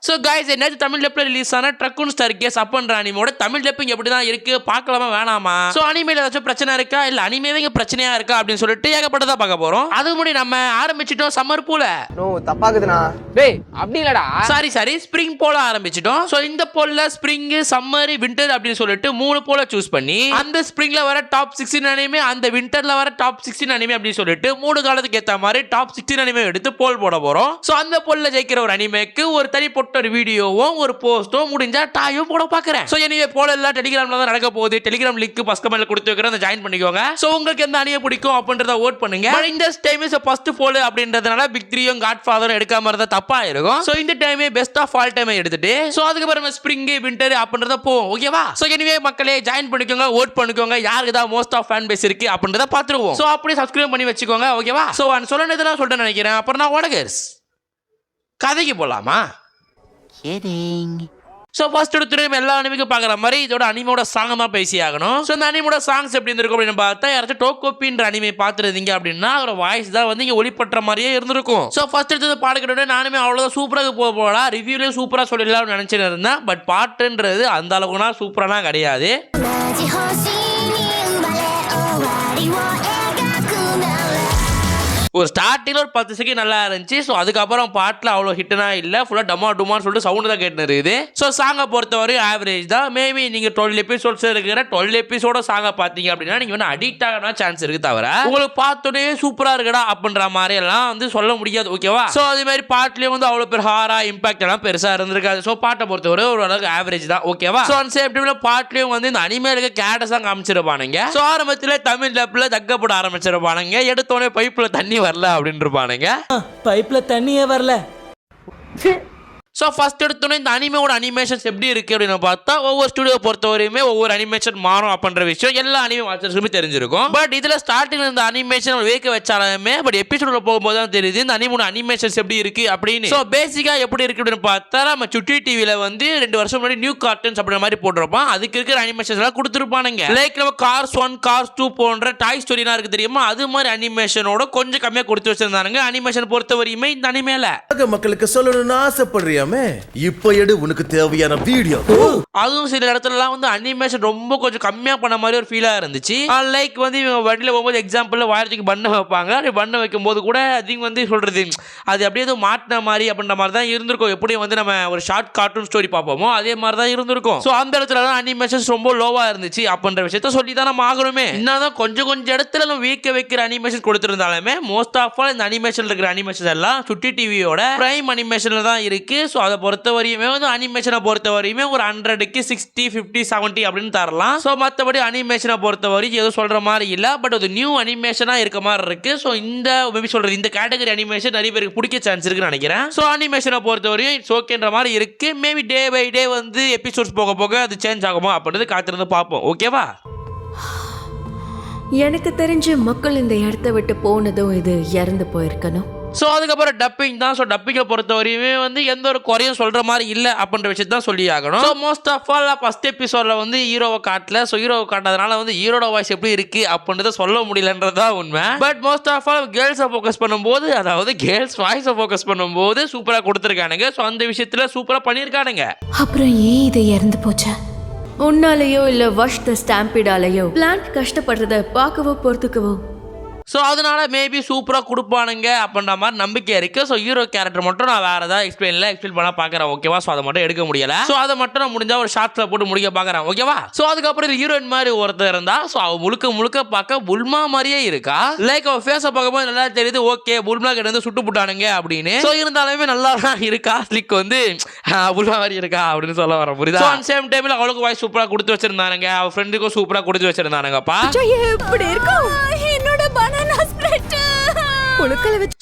So guys என்னது Tamil டப்ல release ஆன ட்ரக்குன் star case அப்படின்ற அனிமோட தமிழ் டப்பிங் எப்படி தான் இருக்கு பார்க்கலாமா வேணாமா, ஸோ அனிமேல ஏதாச்சும் பிரச்சனை இருக்கா இல்ல அனிமேவே இங்க பிரச்சனையா இருக்கா அப்படின்னு சொல்லிட்டு ஏகப்பட்டதா பார்க்க போறோம். அதுக்கு முன்னாடி நம்ம ஆரம்பிச்சிட்டோம் சம்மர் பூல. நோ தப்பாக்குதுண்ணா. டேய் அப்படி இல்லடா, சாரி ஸ்ப்ரிங் போல ஆரம்பிச்சிட்டோம். ஸோ இந்த போல்ல ஸ்ப்ரிங் சம்மர் வின்டர் அப்படின்னு சொல்லிட்டு 3 போல சூஸ் பண்ணி அந்த ஸ்ப்ரிங்ல வர டாப் 16 அனிமே அந்த வின்டர்ல வர டாப் 16 அனிமே அப்படின்னு சொல்லிட்டு 3 காலத்துக்கு ஏத்த மாதிரி டாப் 16 அனிமே எடுத்து போல் போட போறோம். ஸோ அந்த போல்ல ஜெயிக்கிற ஒரு அனிமேக்கு ஒரு தனி ஒரு வீடியோவும் ஒரு போஸ்டும் முடிஞ்சா டாயும் போட பாக்குறேன். சோ எனிவே போல எல்லாம் டெலிகிராம்ல தான் நடக்க போகுது. டெலிகிராம் லிங்க் ஃபர்ஸ்ட் கமெண்ட்ல கொடுத்து வைக்கிறேன், அதை ஜாயின் பண்ணிக்கோங்க. சோ உங்களுக்கு எந்த அணியை பிடிக்கும் அப்படின்றத வோட் பண்ணுங்க. இந்த டைம் இஸ் ஃபர்ஸ்ட் போல் அப்படின்றதுனால பிக் 3யும் காட் ஃபாதரும் எடுக்காம இருந்தா தப்பா இருக்கும். சோ இந்த டைமே பெஸ்ட் ஆஃப் ஆல் டைம் எடுத்துட்டு சோ அதுக்கு அப்புறம் ஸ்ப்ரிங் வின்டர் அப்படின்றத போவோம். ஓகேவா? சோ எனிவே மக்களே ஜாயின் பண்ணிக்கோங்க, வோட் பண்ணிக்கோங்க. யாருக்கு தான் மோஸ்ட் ஆஃப் ஃபேன் பேஸ் இருக்கு அப்படின்றத பாத்துருவோம். சோ அப்படியே சப்ஸ்கிரைப் பண்ணி வச்சுக்கோங்க. ஓகேவா? சோ சொல்லணுதெல்லாம் சொல்லிட்டு நினைக்கிறேன். அப்புறம் நான் ஓடகர்ஸ் கதைக்கு போலாமா? ஸோ ஃபர்ஸ்ட் எடுத்துட்டு எல்லா அனிமைக்கும் பார்க்குற மாதிரி இதோட அனிமோட சாங் தான் பேசி ஆகணும். ஸோ இந்த அனிமோட சாங்ஸ் எப்படி இருந்திருக்கும் அப்படின்னு பார்த்தா யாராச்சும் டோகோப்பின்ற அனிமை பார்த்துருந்தீங்க அப்படின்னா அதோட வாய்ஸ் தான் வந்து இங்கே ஒளிப்பற்ற மாதிரியே இருந்திருக்கும். ஸோ ஃபர்ஸ்ட் எடுத்தது பாடுகிட்ட நானுமே அவ்வளோதான் சூப்பராக போகலாம், ரிவ்யூலேயும் சூப்பராக சொல்லிடலாம்னு நினச்சிட்டு இருந்தேன். பட் பாட்டுன்றது அந்த அளவுக்குனா சூப்பரானா கிடையாது. ஒரு ஸ்டார்டிங்கில் ஒரு 10 செகண்ட் நல்லா இருந்துச்சு. ஸோ அதுக்கப்புறம் பாட்டில் அவ்வளோ ஹிட்னா இல்லை, ஃபுல்லாக டமா டுமான்னு சொல்லிட்டு சவுண்டு தான் கேட்டு இருக்குது. ஸோ சாங்கை பொறுத்தவரையும் ஆவரேஜ் தான். மேபி நீங்கள் 12 எபிசோட்ஸ் இருக்கிற 12 எபிசோட சாங்கை பார்த்தீங்க அப்படின்னா நீங்கள் வந்து அடிக்ட் ஆகணும் சான்ஸ் இருக்கு, தவிர உங்களுக்கு பார்த்தோன்னே சூப்பராக இருக்குடா அப்படின்ற மாதிரி எல்லாம் வந்து சொல்ல முடியாது. ஓகேவா? ஸோ அதே மாதிரி பாட்டிலேயே வந்து அவ்வளோ பேர் ஹாரா இம்பாக்ட் எல்லாம் பெருசாக இருந்திருக்காது. ஸோ பாட்டை பொறுத்தவரை ஒரு அளவுக்கு ஆவரேஜ் தான். ஓகேவா? ஸோ அந்த சேம் டைம்ல பாட்லேயும் வந்து இந்த அனிமேலுக்கு கேட்ட சாங் அமைச்சிருப்பானுங்க. ஸோ ஆரம்பத்தில் தமிழ் டப்ல தக்கப்பட ஆரம்பிச்சிருப்பானுங்க. எடுத்தோடனே பைப்பில் தண்ணி வரல அப்படின்னு இருப்பானுங்க. பைப்ல தண்ணியே வரல. ஸோ ஃபர்ஸ்ட் எடுத்தோன்னே இந்த அனிமேவோட அனிமேஷன்ஸ் எப்படி இருக்குது அப்படின்னு பார்த்தா ஒவ்வொரு ஸ்டுடியோ பொறுத்தவரையுமே ஒவ்வொரு அனிமேஷன் மாறும் அப்படின்ற விஷயம் எல்லா அனிமே வாட்சர்ஸுமே தெரிஞ்சிருக்கும். பட் இதில் ஸ்டார்டிங் இந்த அனிமேஷன் வேக்க வச்சாலுமே பட் எபிசோட போகும்போது தான் தெரியுது இந்த அனிமோட அனிமேஷன்ஸ் எப்படி இருக்குது அப்படின்னு. ஸோ பேசிக்காக எப்படி இருக்குது அப்படின்னு பார்த்தா நம்ம சுட்டி டிவியில் வந்து 2 வருஷம் முன்னாடி நியூ கார்ட்டூன்ஸ் அப்படின்ற மாதிரி போட்டிருப்பான். அதுக்கு இருக்கிற அனிமேஷன்ஸ் எல்லாம் கொடுத்துருப்பானுங்க. லைக் நம்ம கார்ஸ் 1 கார்ஸ் 2 போன்ற டாய் ஸ்டோரிலாம் இருக்குது தெரியுமா, அது மாதிரி அனிமேஷனோட கொஞ்சம் கம்மியாக கொடுத்து வச்சிருந்தானுங்க. அனிமேஷன் பொறுத்தவரையுமே இந்த அனிமேல மக்களுக்கு சொல்லணும்னு ஆசைப்படுறியா? இப்போ எடு உனக்கு தேவையான வீடியோ. அதுவும் சில இடத்துலலாம் வந்து அனிமேஷன் ரொம்ப கொஞ்சம் கம்மியா பண்ண மாதிரி ஒரு ஃபீலா இருந்துச்சு. லைக் வந்து இவங்க வண்டியில் போகும்போது எக்ஸாம்பிள் வாரத்துக்கு பண்ண வைப்பாங்க. அப்படி பண்ண வைக்கும் போது கூட அதிகம் வந்து சொல்றது அது அப்படியே எதுவும் மாட்டின மாதிரி அப்படின்ற மாதிரி தான் இருந்திருக்கும். எப்படியும் வந்து நம்ம ஒரு ஷார்ட் கார்ட்டூன் ஸ்டோரி பார்ப்போமோ அதே மாதிரி தான் இருந்திருக்கும். ஸோ அந்த இடத்துல தான் அனிமேஷன்ஸ் ரொம்ப லோவா இருந்துச்சு அப்படின்ற விஷயத்த சொல்லி தான் நம்ம ஆகணுமே. என்னதான் கொஞ்சம் இடத்துல நம்ம வீக்க வைக்கிற அனிமேஷன் கொடுத்துருந்தாலுமே மோஸ்ட் ஆஃப் ஆல் இந்த அனிமேஷன் இருக்கிற அனிமேஷன் எல்லாம் சுட்டி டிவியோட பிரைம் அனிமேஷன்ல தான் இருக்கு. ஸோ அதை பொறுத்தவரையுமே வந்து அனிமேஷனை பொறுத்தவரையுமே ஒரு 100க்கு 60 50 70 அப்படின்னு தரலாம். ஸோ மற்றபடி அனிமேஷனை பொறுத்தவரைக்கும் எதுவும் சொல்ற மாதிரி இல்லை. பட் அது நியூ அனிமேஷனா இருக்க மாதிரி இருக்கு. ஸோ இந்த சொல்றது இந்த கேட்டகரி அனிமேஷன் நிறைய பேருக்கு பிடிக்க சான்ஸ் இருக்குன்னு நினைக்கிறேன். ஸோ அனிமேஷனை பொறுத்தவரையும் இட்ஸ் ஓகேன்ற மாதிரி இருக்கு. மேபி டே பை டே வந்து எபிசோட்ஸ் போக போக அது சேஞ்ச் ஆகுமா அப்படின்றது காத்திருந்து பார்ப்போம். ஓகேவா? எனக்கு தெரிஞ்சு மக்கள் இந்த இடத்த விட்டு போனதும் இது இறந்து போயிருக்கணும். ஸோ அதுக்கப்புறம் டப்பிங் தான். ஸோ டப்பிங்கை பொறுத்தவரையுமே வந்து எந்த ஒரு குறையும் சொல்கிற மாதிரி இல்லை அப்படின்ற விஷயத்தை தான் சொல்லி ஆகணும். So most of all first எபிசோடில் வந்து ஹீரோவை காட்டல. ஸோ ஹீரோவை காட்டாதனால வந்து ஹீரோட வாய்ஸ் எப்படி இருக்குது அப்படின்றத சொல்ல முடியலன்றதான் உண்மை. பட் மோஸ்ட் ஆஃப் ஆல் கேர்ள்ஸை ஃபோக்கஸ் பண்ணும்போது, அதாவது கேர்ள்ஸ் வாய்ஸை ஃபோக்கஸ் பண்ணும்போது சூப்பராக கொடுத்துருக்கானுங்க. ஸோ அந்த விஷயத்தில் சூப்பராக பண்ணியிருக்கானுங்க. அப்புறம் ஏன் இது இறந்து போச்சா? உன்னாலேயோ இல்லை வஷ் த ஸ்டாம்பிடாலேயோ பிளான்ட் கஷ்டப்படுறத பார்க்கவோ பொறுத்துக்கவோ. ஸோ அதனால மேபி சூப்பராக கொடுப்பானுங்க அப்படின்ற மாதிரி நம்பிக்கை இருக்குது. ஸோ ஹீரோ கேரக்டர் மட்டும் நான் வேறு ஏதாவது எக்ஸ்பிளைன் பண்ண பார்க்குறேன். ஓகேவா? ஸோ அதை மட்டும் எடுக்க முடியலை. ஸோ அதை மட்டும் நான் முடிஞ்சால் ஒரு ஷார்ட்ஸில் போட்டு முடிக்க பார்க்குறேன். ஓகேவா? ஸோ அதுக்கப்புறம் ஹீரோயின் மாதிரி ஒருத்தர் இருந்தா ஸோ அவள் முழுக்க பார்க்க புல்மா மாதிரியே இருக்கா. லைக் அவள் ஃபேஸை பார்க்கும்போது நல்லா தெரியுது ஓகே புல்மா கிட்ட வந்து சுட்டு போட்டானுங்க அப்படின்னு. ஸோ இருந்தாலுமே நல்லா தான் இருக்கா. ஸ்லிக் வந்து புல்மா மாதிரி இருக்கா அப்படின்னு சொல்ல வர புரியுதா? சேம் டைமில் அவளுக்கு வாய்ஸ் சூப்பராக கொடுத்து வச்சிருந்தானுங்க. அவள் ஃப்ரெண்டுக்கும் சூப்பராக கொடுத்து வச்சிருந்தானுங்கப்பா. எப்படி இருக்கும் என்னோட பனானா ஸ்ப்ரெட்?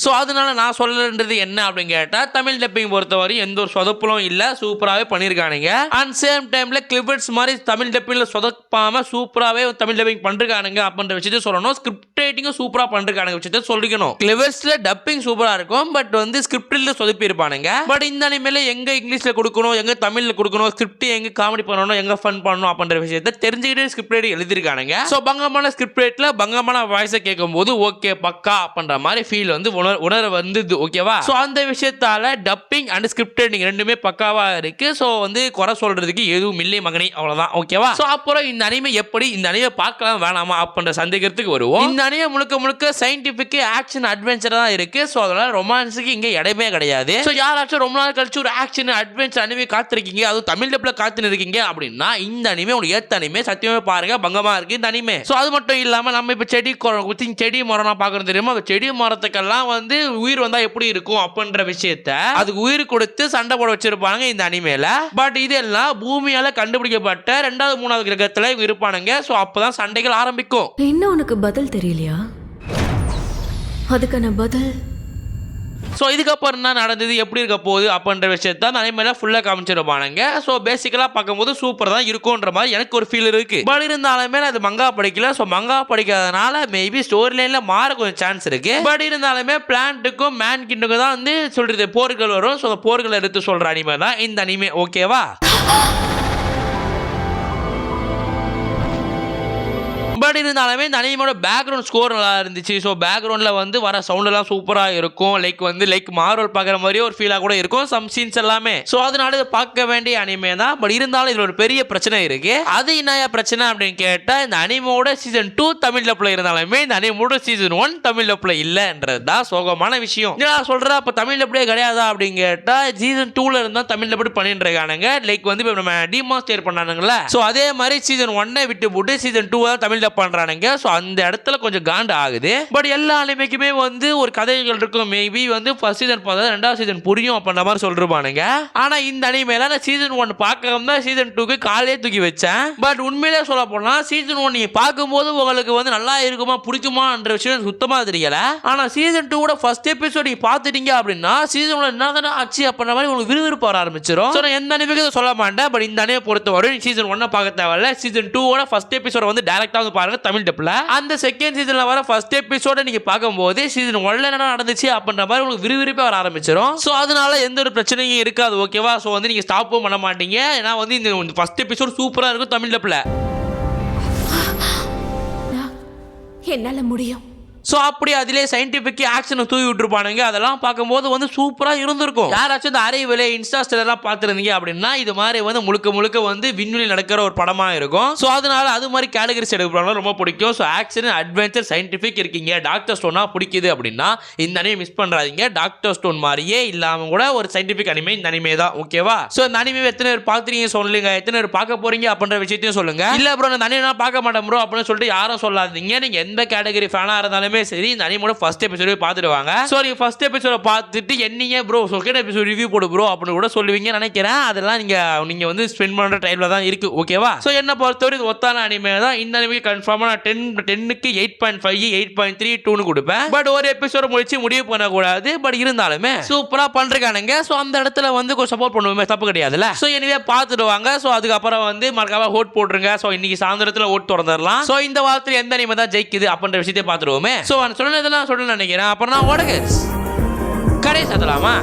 ஸோ அதனால நான் சொல்லன்றது என்ன அப்படின்னு கேட்டா தமிழ் டப்பிங் பொறுத்தவரை எந்த ஒரு சொதப்பலும் இல்லை, சூப்பராகவே பண்ணியிருக்கானுங்க. அண்ட் சேம் டைம்ல கிளிபர்ட்ஸ் மாதிரி தமிழ் டப்பிங்ல சொதப்பாம சூப்பராகவே தமிழ் டப்பிங் பண்ணிருக்கானுங்க அப்படின்ற விஷயத்தை சொல்லணும். ஸ்கிரிப்ட் ரைட்டிங்கும் சூப்பராக பண்ணிருக்கானுங்க விஷயத்தை சொல்லிக்கணும். கிளிபர்ட்ஸ்ல டப்பிங் சூப்பராக இருக்கும், பட் வந்து ஸ்கிரிப்ட்ல சொதப்பி இருப்பானுங்க. பட் இந்த அனிமேல எங்க இங்கிலீஷ்ல கொடுக்கணும், எங்க தமிழ்ல கொடுக்கணும், ஸ்கிரிப்ட் எங்க காமெடி பண்ணணும், எங்க ஃபன் பண்ணணும் அப்படின்ற விஷயத்தை தெரிஞ்சுக்கிட்டு ஸ்கிரிப்ட் ரைட்டிங் எழுதிருக்கானுங்க. ஸோ பங்கமான ஸ்கிரிப்ட் ரைட்ல பங்கமான வாய்ஸை கேட்கும் போது ஓகே பக்கா அப்படின்ற மாதிரி ஃபீல் வந்து உணர வந்தது. ஓகேவா? ஸோ அந்த விஷயத்தால டப்பிங் அண்ட் ஸ்கிரிப்டட் ரெண்டுமே பக்காவா இருக்கு. ஸோ வந்து குறை சொல்றதுக்கு எதுவும் இல்லை மகனே, அவ்வளவுதான். ஓகேவா? ஸோ அப்புறம் இந்த அனிமே எப்படி இந்த அனிமே பார்க்கலாம் வேணாமா அப்படின்ற சந்தேகத்துக்கு வருவோம். இந்த அனிமே முழுக்க சயின்டிபிக் ஆக்ஷன் அட்வென்ச்சர் தான் இருக்கு. ஸோ அதனால ரொமான்ஸுக்கு இங்க இடமே கிடையாது. ஸோ யாராச்சும் ரொம்ப நாள் கழிச்சு ஒரு ஆக்ஷன் அட்வென்ச்சர் அனிமே காத்திருக்கீங்க, அதுவும் தமிழ் டப்ல காத்து இருக்கீங்க அப்படின்னா இந்த அனிமே உங்களுக்கு ஏத்த அனிமே, சத்தியமே பாருங்க, பங்கமா இருக்கு இந்த அனிமே. ஸோ அது மட்டும் இல்லாம நம்ம இப்ப செடி மரம் பார்க்கறது தெரியுமா? செடி மரத்துக்கெல்லாம் வந்து உயிர் வந்தா எப்படி இருக்கும் அப்படின்ற விஷயத்த அதுக்கு உயிர் கொடுத்து சண்டை போட வச்சிருப்பாங்க இந்த அனிமேல. பட் இதெல்லாம் பூமியால கண்டுபிடிக்கப்பட்ட 2வது 3வது கிரகத்துல இருப்பானுங்க. ஸோ அப்பதான் சண்டைகள் ஆரம்பிக்கும். இன்னும் உனக்கு பதில் தெரியலையா? அதுக்கான பதில் ஸோ இதுக்கப்புறம் என்ன நடந்தது, எப்படி இருக்க போகுது அப்படின்ற விஷயத்த அந்த அனிமேல ஃபுல்லாக காமிச்சிருப்பானுங்க. ஸோ பேசிக்கலாக பார்க்கும்போது சூப்பர் தான் இருக்கும்ன்ற மாதிரி எனக்கு ஒரு ஃபீல் இருக்கு. பட் இருந்தாலுமே நான் அது மங்கா படிக்கல. ஸோ மங்கா படிக்காதனால மேபி ஸ்டோரி லைன்ல மாற கொஞ்சம் சான்ஸ் இருக்கு. பட் இருந்தாலுமே பிளான்ட்டுக்கும் மேன் கிண்டுக்கும் தான் வந்து சொல்றது போர்கள் வரும். ஸோ போர்களை எடுத்து சொல்ற அனிமே தான் இந்த அனிமே. ஓகேவா? பட் இருந்தாலுமே இந்த அனிமேயோட பேக்ரவுண்ட் ஸ்கோர் நல்லா இருந்துச்சு. ஸோ பேக்ரவுண்டில் வந்து வர சவுண்டெல்லாம் சூப்பராக இருக்கும். லைக் மார்வல் பார்க்குற மாதிரியே ஒரு ஃபீலாக கூட இருக்கும் சம் சீன்ஸ் எல்லாமே. ஸோ அதனால இது பார்க்க வேண்டிய அனிமே தான். பட் இருந்தாலும் இதில் ஒரு பெரிய பிரச்சனை இருக்கு. அது என்ன பிரச்சனை அப்படின்னு கேட்டால், இந்த அனிமோட சீசன் 2 தமிழ் டப்ல இருந்தாலுமே இந்த அனிமோட சீசன் 1 தமிழ் டப்ல இல்லைன்றது தான் சோகமான விஷயம். நான் சொல்கிறேன், அப்போ தமிழ் டப்ளே கிடையாதா அப்படின்னு கேட்டால் சீசன் 2ல இருந்தால் தமிழ் டப் பண்ணிட்டு இருக்கானுங்க. லைக் வந்து இப்போ நம்ம டிமாஸ்டர் பண்ணானுங்களே. ஸோ அதே மாதிரி சீசன் 1 விட்டு போட்டு சீசன் 2 தமிழ் டப் பண்றானுங்க. சோ அந்த இடத்துல கொஞ்சம் காண்ட் ஆகுது. பட் எல்லா அனிமேக்குமே வந்து ஒரு கதைகள் இருக்கும். மேபி வந்து ஃபர்ஸ்ட் சீசன் பார்த்தா 2வது சீசன் புரியும் அப்படின்ற மாதிரி சொல்றானுங்க. ஆனா இந்த அனிமேல நான் சீசன் 1 பார்க்காம தான் சீசன் 2க்கு காலையே தூக்கி வச்சேன். பட் உண்மையிலே சொல்ல போனா சீசன் 1 நீங்க பார்க்கும்போது உங்களுக்கு வந்து நல்லா இருக்குமா பிடிக்குமான்ற விஷயம் சுத்தமா தெரியல. ஆனா சீசன் 2 ஃபர்ஸ்ட் எபிசோட் நீங்க பார்த்துட்டீங்க அப்படின்னா சீசன் 1 என்னதான் ஆச்சு அப்படின்ற மாதிரி உங்களுக்கு விறுவிறுப்பு வர ஆரம்பிச்சிடும். சோ நான் எந்த அனிமேக்கும் சொல்ல மாட்டேன். பட் இந்த அனிமே பொறுத்தவரை சீசன் 1 பார்க்க தேவையில்ல. சீசன் 2 ஃபர்ஸ்ட் எபிசோட் வந்து டைரக்டா வந்து பாருங்க தமிழ் டப்ல. அந்த செகண்ட் சீசன்ல வர ஃபர்ஸ்ட் எபிசோட நீங்க பார்க்கும்போது சீசன் 1ல என்ன நடந்துச்சு அப்படின்ற மாதிரி உங்களுக்கு விறுவிறுப்பா வர ஆரம்பிச்சிடும். சோ அதனால எந்த ஒரு பிரச்சனையும் இருக்காது. ஓகேவா? சோ வந்து நீங்க ஸ்டாப்பும் பண்ண மாட்டீங்க. ஏன்னா வந்து இந்த ஃபர்ஸ்ட் எபிசோட் சூப்பரா இருக்கும் தமிழ் டப்ல. என்னால முடியும். ஸோ அப்படி அதிலே சயின்டிஃபிக் ஆக்ஷனை தூவி விட்டுருப்பானுங்க. அதெல்லாம் பார்க்கும்போது வந்து சூப்பராக இருந்திருக்கும். யாராச்சும் இந்த அரைவிலே இன்ஸ்டாஸ்டெல்லாம் பார்த்துருந்தீங்க அப்படின்னா இது மாதிரி வந்து முழுக்க வந்து விண்வெளியில் நடக்கிற ஒரு படமாக இருக்கும். ஸோ அதனால அது மாதிரி கேட்டகரிஸ் எடுக்கிறவங்க ரொம்ப பிடிக்கும். ஸோ ஆக்ஷன் அட்வென்ச்சர் சயின்டிஃபிக் இருக்கீங்க, டாக்டர் ஸ்டோனா பிடிக்குது அப்படின்னா இந்த அனிமே மிஸ் பண்ணுறாதீங்க. டாக்டர் ஸ்டோன் மாதிரியே இல்லாமல் கூட ஒரு சயின்டிஃபிக் அனிமே இந்த அனிமே தான். ஓகேவா? ஸோ இந்த அனிமே எத்தனை பேர் பார்த்துறீங்க சொல்லுங்க, எத்தனை பேர் பார்க்க போறீங்க அப்படின்ற விஷயத்தையும் சொல்லுங்க. இல்லை ப்ரோ இந்த அனிமே நான் பார்க்க மாட்டேன் ப்ரோ அப்படின்னு சொல்லிட்டு யாரும் சொல்லாதீங்க. நீங்கள் எந்த கேட்டகரி ஃபேனாக இருந்தாலுமே சரி இந்த அனிமோட ஃபர்ஸ்ட் எபிசோட பார்த்துடுவாங்க. ஸோ நீங்க ஃபர்ஸ்ட் எபிசோட பார்த்துட்டு என்னீங்க ப்ரோ செகண்ட் எபிசோட் ரிவ்யூ போடு ப்ரோ அப்படின்னு கூட சொல்லுவீங்க நினைக்கிறேன். அதெல்லாம் நீங்க வந்து ஸ்பெண்ட் பண்ற டைம்ல தான் இருக்கு. ஓகேவா? ஸோ என்ன பொறுத்தவரை இது ஒத்தான அனிமே தான். இந்த அனிமே கன்ஃபார்மா நான் 10க்கு 8.5 8.32 கொடுப்பேன். பட் ஒரு எபிசோட முடிவு பண்ணக்கூடாது. பட் இருந்தாலுமே சூப்பரா பண்றானுங்க. ஸோ அந்த இடத்துல வந்து கொஞ்சம் சப்போர்ட் பண்ணுவோமே, தப்பு கிடையாதுல்ல. ஸோ எனவே பார்த்துடுவாங்க. ஸோ அதுக்கப்புறம் வந்து மறக்காம ஓட் போட்டுருங்க. ஸோ இன்னைக்கு சாயந்தரத்தில் ஓட் திறந்துடலாம். ஸோ இந்த வாரத்தில் எந்த அனிமே தான் ஜெயிக்குது அப்படின்ற விஷயத்தை பார்த்துருவோமே. ஸோ சொன்னதெல்லாம் சொல்ல நினைக்கிறேன். அப்புறம் நான் ஓடகஸ் கடை சாத்தலாமா?